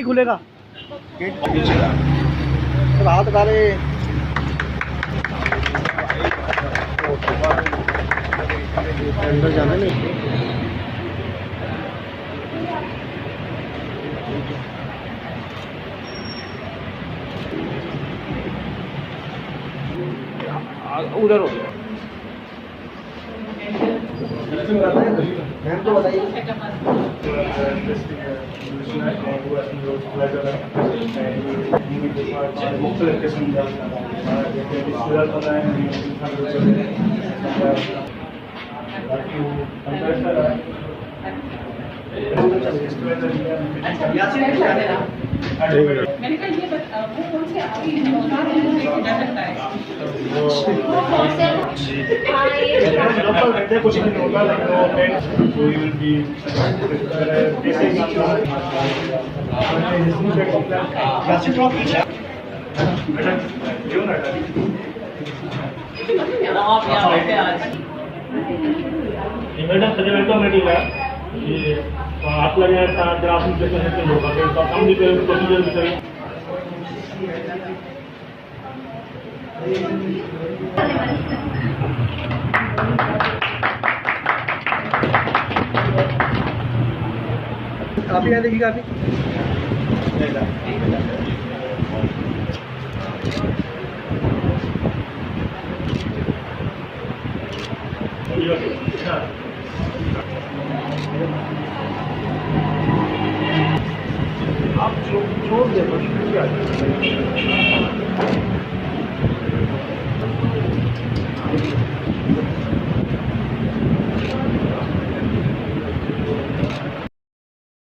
खुलेगा रात डाले अंदर जाना नहीं। उधर हो तो बताइए। मैंने कहा ये वो कौन से अभी सकता है कुछ नहीं होगा मैडम सजा कमेटी का ये हाथ लगे ग्राफ होगा तो कम भी करें प्रोसीजर भी करें। काफी है देखिए काफी आप छोड़ दे